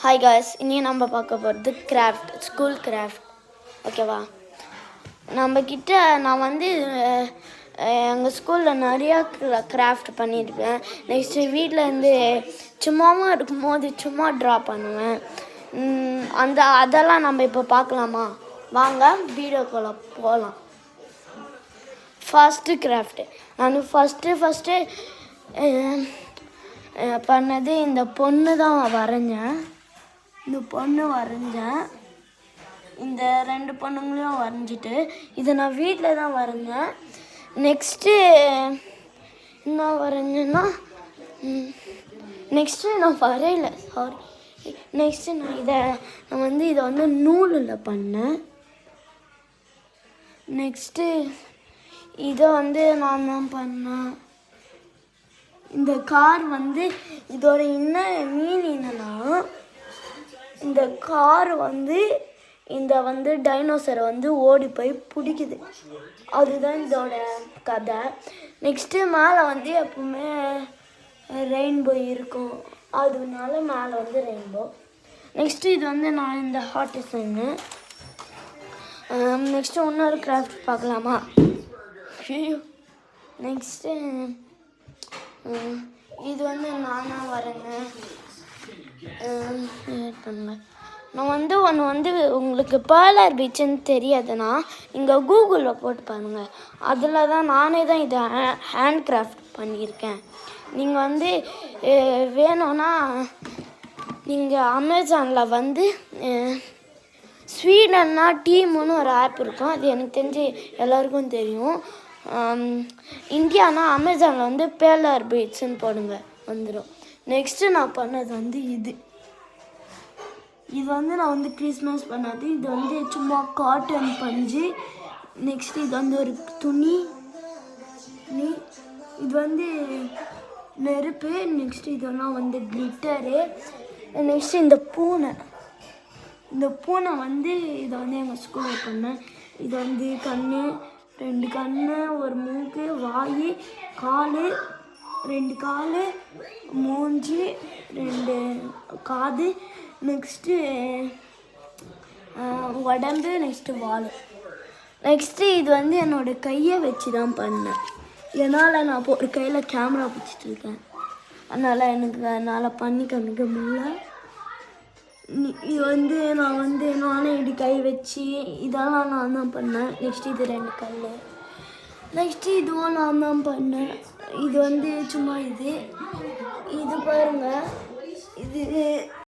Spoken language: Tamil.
ஹாய் காய்ஸ், இன்றைக்கி நம்ம பார்க்க போகிறது கிராஃப்ட், ஸ்கூல் கிராஃப்ட். ஓகேவா? நான் வந்து எங்கள் ஸ்கூலில் நிறையா கிராஃப்ட் பண்ணியிருப்பேன். நெக்ஸ்ட்டு வீட்டிலேருந்து சும்மாவும் இருக்கும்போது சும்மா ட்ரா பண்ணுவேன். அதெல்லாம் நம்ம இப்போ பார்க்கலாமா? வாங்க வீடியோக்குள்ளே போகலாம். ஃபஸ்ட்டு கிராஃப்ட்டு நான் ஃபஸ்ட்டு பண்ணது இந்த பொண்ணு தான் வரைஞ்சேன். இந்த பொண்ணு வரைஞ்சேன். இந்த 2 பொண்ணுங்களையும் வரைஞ்சிட்டு இதை நான் வீட்டில் தான் வரைஞ்சேன். நெக்ஸ்ட்டு என்ன வரைஞ்சேன்னா நான் வரையலை, சாரி. நெக்ஸ்ட்டு நான் இதை வந்து நூலில் பண்ணேன். நெக்ஸ்ட்டு இதை வந்து நான் தான் பண்ணேன். இந்த கார் இதோட என்ன மீனிங் என்னன்னா, இந்த கார் இந்த டைனோசரை ஓடி போய் பிடிக்குது. அதுதான் இதோட கதை. நெக்ஸ்ட்டு மேலே எப்பவுமே ரெயின்போ இருக்கும், அதனால மேலே ரெயின்போ. நெக்ஸ்ட்டு இது நான் இந்த ஹார்ட் டிசைனு. நெக்ஸ்ட்டு இன்னொரு கிராஃப்ட் பார்க்கலாமா? நெக்ஸ்ட்டு இது நானாக வரேங்க. நான் ஒன்று உங்களுக்கு பேர்லர் பீச்சுன்னு தெரியாதுன்னா நீங்கள் கூகுளில் போட்டு பாருங்கள். அதில் தான் நானே தான் இதை ஹேண்ட் கிராஃப்ட் பண்ணியிருக்கேன். நீங்கள் வேணும்னா நீங்கள் அமேசானில் ஸ்வீடன்னா டீமுன்னு ஒரு ஆப் இருக்கும். அது எனக்கு தெரிஞ்சு எல்லாருக்கும் தெரியும். இந்தியானா அமேசானில் பேர்லர் பீச்சுன்னு போடுங்க, வந்துடும். நெக்ஸ்ட்டு நான் பண்ணது இது நான் கிறிஸ்மஸ் பண்ணது. இது சும்மா காட்டன் பஞ்சு. நெக்ஸ்ட்டு இது ஒரு துணி. இது நெருப்பு. நெக்ஸ்ட்டு இதெல்லாம் கிளிட்டரு. நெக்ஸ்ட்டு இந்த பூனை இதை எங்கள் ஸ்கூலில் பண்ணேன். இது கண்ணு, 2 கண்ணு, ஒரு மூக்கு, வாய், கால், 2 கால், மூஞ்சி, 2 காது, நெக்ஸ்ட்டு உடம்பு, நெக்ஸ்ட்டு வால். நெக்ஸ்ட்டு இது என்னோடய கையை வச்சு தான் பண்ணேன். என்னால் நான் இப்போ ஒரு கையில் கேமரா பிடிச்சிட்ருக்கேன், அதனால் என்னால் பண்ணி காமிக்க முடியல. இது நானே இப்படி கை வச்சு இதெல்லாம் நான் தான் பண்ணேன். நெக்ஸ்ட்டு இது 2 கல். நெக்ஸ்ட்டு இதுவும் நான் தான் பண்ணேன். இது சும்மா இது பாருங்கள். இது